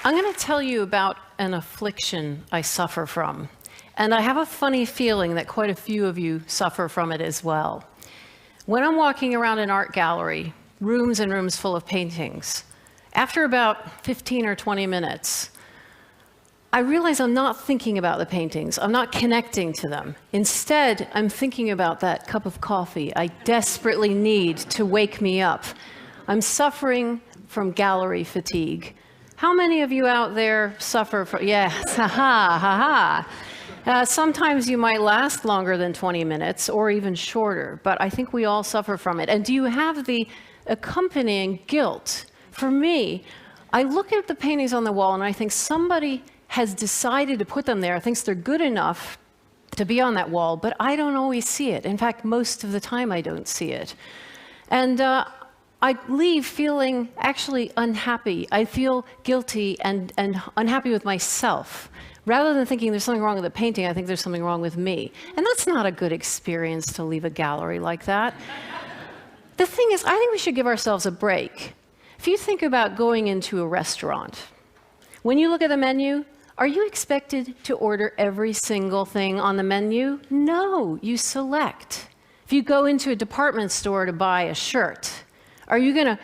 I'm going to tell you about an affliction I suffer from. And I have a funny feeling that quite a few of you suffer from it as well. When I'm walking around an art gallery, rooms and rooms full of paintings, after about 15 or 20 minutes, I realize I'm not thinking about the paintings. I'm not connecting to them. Instead, I'm thinking about that cup of coffee I desperately need to wake me up. I'm suffering from gallery fatigue. How many of you out there suffer from, yes, sometimes you might last longer than 20 minutes or even shorter, but I think we all suffer from it. And do you have the accompanying guilt? For me, I look at the paintings on the wall and I think somebody has decided to put them there, thinks they're good enough to be on that wall, but I don't always see it. In fact, most of the time I don't see it. And I leave feeling actually unhappy. I feel guilty and unhappy with myself. Rather than thinking there's something wrong with the painting, I think there's something wrong with me. And that's not a good experience to leave a gallery like that. The thing is, I think we should give ourselves a break. If you think about going into a restaurant, when you look at the menu, are you expected to order every single thing on the menu? No, you select. If you go into a department store to buy a shirt, are you going to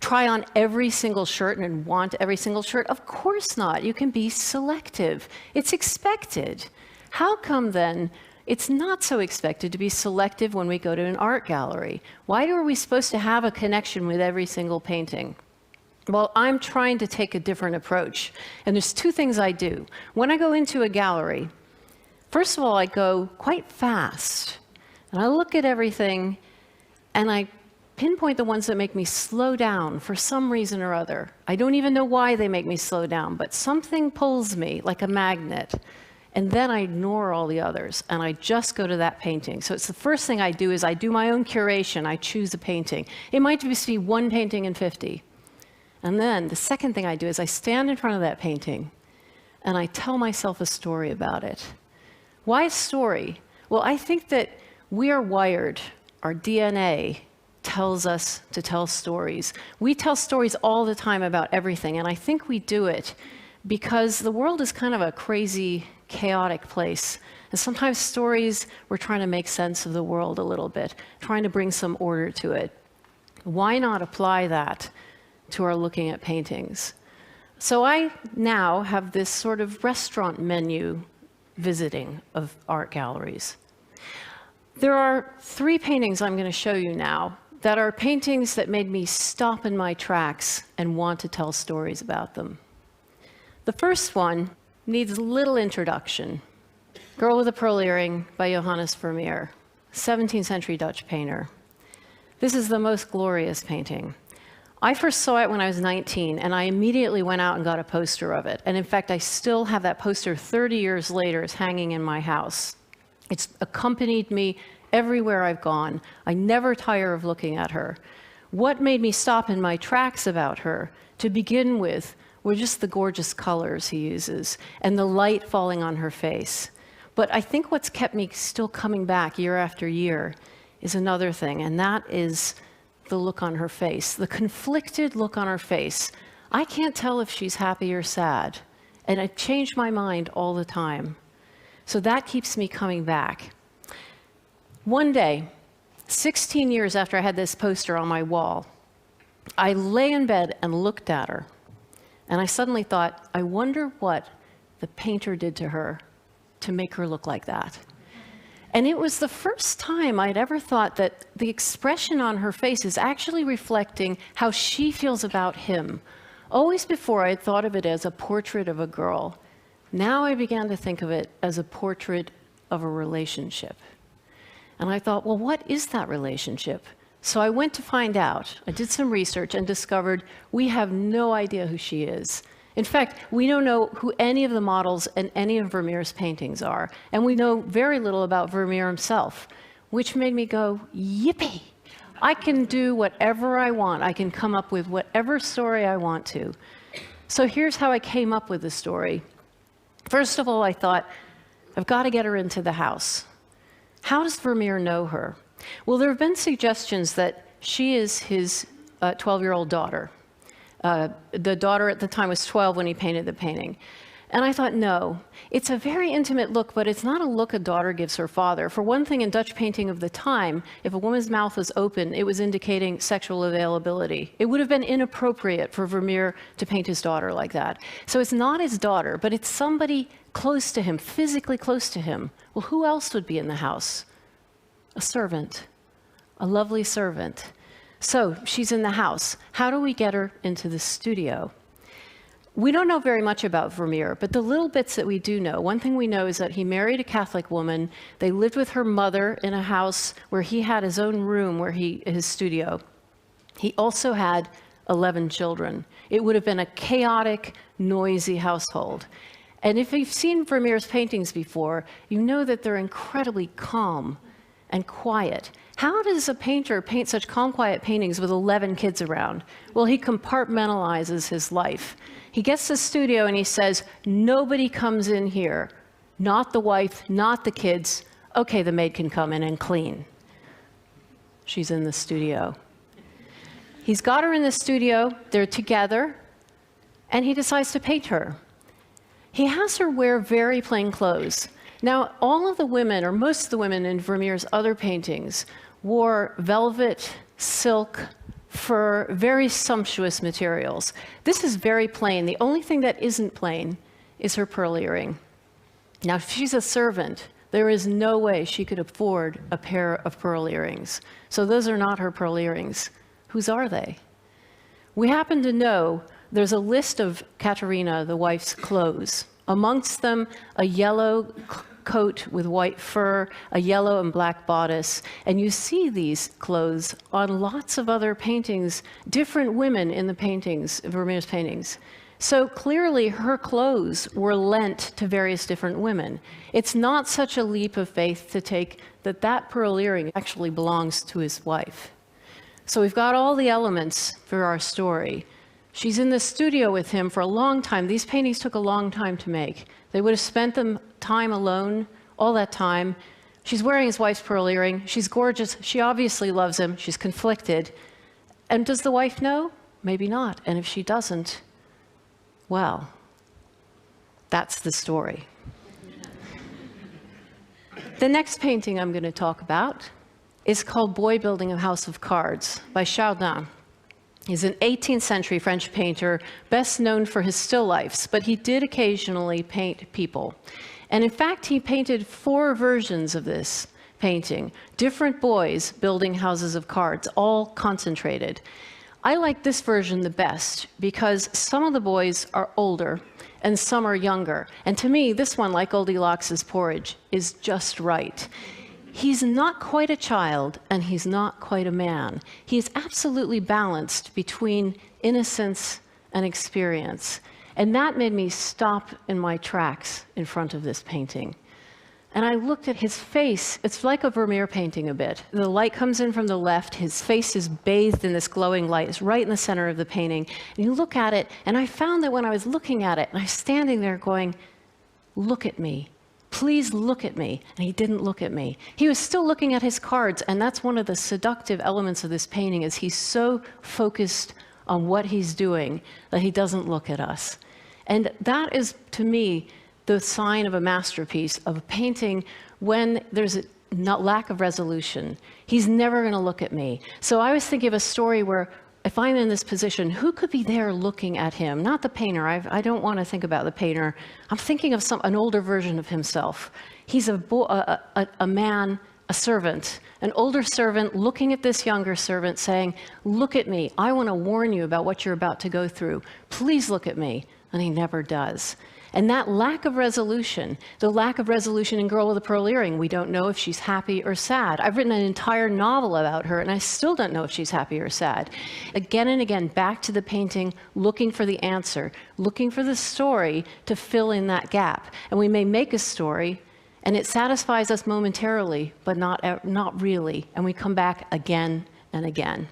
try on every single shirt and want every single shirt? Of course not. You can be selective. It's expected. How come then it's not so expected to be selective when we go to an art gallery? Why are we supposed to have a connection with every single painting? Well, I'm trying to take a different approach. And there's two things I do. When I go into a gallery, first of all, I go quite fast. And I look at everything, and I pinpoint the ones that make me slow down for some reason or other. I don't even know why they make me slow down, but something pulls me like a magnet. And then I ignore all the others, and I just go to that painting. So it's the first thing I do is I do my own curation. I choose a painting. It might just be one painting in 50. And then the second thing I do is I stand in front of that painting, and I tell myself a story about it. Why a story? Well, I think that we are wired, our DNA tells us to tell stories. We tell stories all the time about everything, and I think we do it because the world is kind of a crazy, chaotic place. And sometimes stories, we're trying to make sense of the world a little bit, trying to bring some order to it. Why not apply that to our looking at paintings? So I now have this sort of restaurant menu visiting of art galleries. There are 3 paintings I'm going to show you now that are paintings that made me stop in my tracks and want to tell stories about them. The first one needs little introduction. Girl with a Pearl Earring by Johannes Vermeer, 17th century Dutch painter. This is the most glorious painting. I first saw it when I was 19, and I immediately went out and got a poster of it. And in fact, I still have that poster 30 years later. It's hanging in my house. It's accompanied me everywhere I've gone. I never tire of looking at her. What made me stop in my tracks about her, to begin with, were just the gorgeous colors he uses and the light falling on her face. But I think what's kept me still coming back year after year is another thing, and that is the look on her face, the conflicted look on her face. I can't tell if she's happy or sad, and I change my mind all the time. So that keeps me coming back. One day, 16 years after I had this poster on my wall, I lay in bed and looked at her, and I suddenly thought, I wonder what the painter did to her to make her look like that. And it was the first time I'd ever thought that the expression on her face is actually reflecting how she feels about him. Always before, I had thought of it as a portrait of a girl. Now I began to think of it as a portrait of a relationship. And I thought, well, what is that relationship? So I went to find out. I did some research and discovered we have no idea who she is. In fact, we don't know who any of the models in any of Vermeer's paintings are. And we know very little about Vermeer himself, which made me go, yippee! I can do whatever I want. I can come up with whatever story I want to. So here's how I came up with the story. First of all, I thought, I've got to get her into the house. How does Vermeer know her? Well, there have been suggestions that she is his 12-year-old daughter. The daughter at the time was 12 when he painted the painting. And I thought, no, it's a very intimate look, but it's not a look a daughter gives her father. For one thing, in Dutch painting of the time, if a woman's mouth was open, it was indicating sexual availability. It would have been inappropriate for Vermeer to paint his daughter like that. So it's not his daughter, but it's somebody close to him, physically close to him. Well, who else would be in the house? A servant, a lovely servant. So she's in the house. How do we get her into the studio? We don't know very much about Vermeer, but the little bits that we do know, one thing we know is that he married a Catholic woman. They lived with her mother in a house where he had his own room, his studio. He also had 11 children. It would have been a chaotic, noisy household. And if you've seen Vermeer's paintings before, you know that they're incredibly calm and quiet. How does a painter paint such calm, quiet paintings with 11 kids around? Well, he compartmentalizes his life. He gets to the studio and he says, nobody comes in here. Not the wife, not the kids. Okay, the maid can come in and clean. She's in the studio. He's got her in the studio, they're together, and he decides to paint her. He has her wear very plain clothes. Now, all of the women, or most of the women in Vermeer's other paintings, wore velvet, silk, fur, very sumptuous materials. This is very plain. The only thing that isn't plain is her pearl earring. Now, if she's a servant, there is no way she could afford a pair of pearl earrings. So those are not her pearl earrings. Whose are they? We happen to know there's a list of Katerina, the wife's clothes. Amongst them, a yellow coat with white fur, a yellow and black bodice. And you see these clothes on lots of other paintings, different women in the paintings, Vermeer's paintings. So clearly her clothes were lent to various different women. It's not such a leap of faith to take that that pearl earring actually belongs to his wife. So we've got all the elements for our story. She's in the studio with him for a long time. These paintings took a long time to make. They would have spent them time alone, all that time. She's wearing his wife's pearl earring. She's gorgeous. She obviously loves him. She's conflicted. And does the wife know? Maybe not. And if she doesn't, well, that's the story. The next painting I'm going to talk about is called Boy Building a House of Cards by Chardin. He's an 18th century French painter, best known for his still lifes, but he did occasionally paint people. And in fact, he painted 4 versions of this painting, different boys building houses of cards, all concentrated. I like this version the best because some of the boys are older and some are younger. And to me, this one, like Goldilocks' porridge, is just right. He's not quite a child, and he's not quite a man. He's absolutely balanced between innocence and experience. And that made me stop in my tracks in front of this painting. And I looked at his face. It's like a Vermeer painting a bit. The light comes in from the left. His face is bathed in this glowing light. It's right in the center of the painting. And you look at it, and I found that when I was looking at it, and I was standing there going, look at me. Please look at me. And he didn't look at me. He was still looking at his cards, and that's one of the seductive elements of this painting, is he's so focused on what he's doing that he doesn't look at us. And that is, to me, the sign of a masterpiece, of a painting when there's a lack of resolution. He's never going to look at me. So I was thinking of a story where if I'm in this position, who could be there looking at him? Not the painter. I don't want to think about the painter. I'm thinking of an older version of himself. He's a man, a servant, an older servant looking at this younger servant saying, look at me. I want to warn you about what you're about to go through. Please look at me. And he never does. And that lack of resolution, the lack of resolution in Girl with a Pearl Earring, we don't know if she's happy or sad. I've written an entire novel about her, and I still don't know if she's happy or sad. Again and again, back to the painting, looking for the answer, looking for the story to fill in that gap. And we may make a story, and it satisfies us momentarily, but not really. And we come back again and again.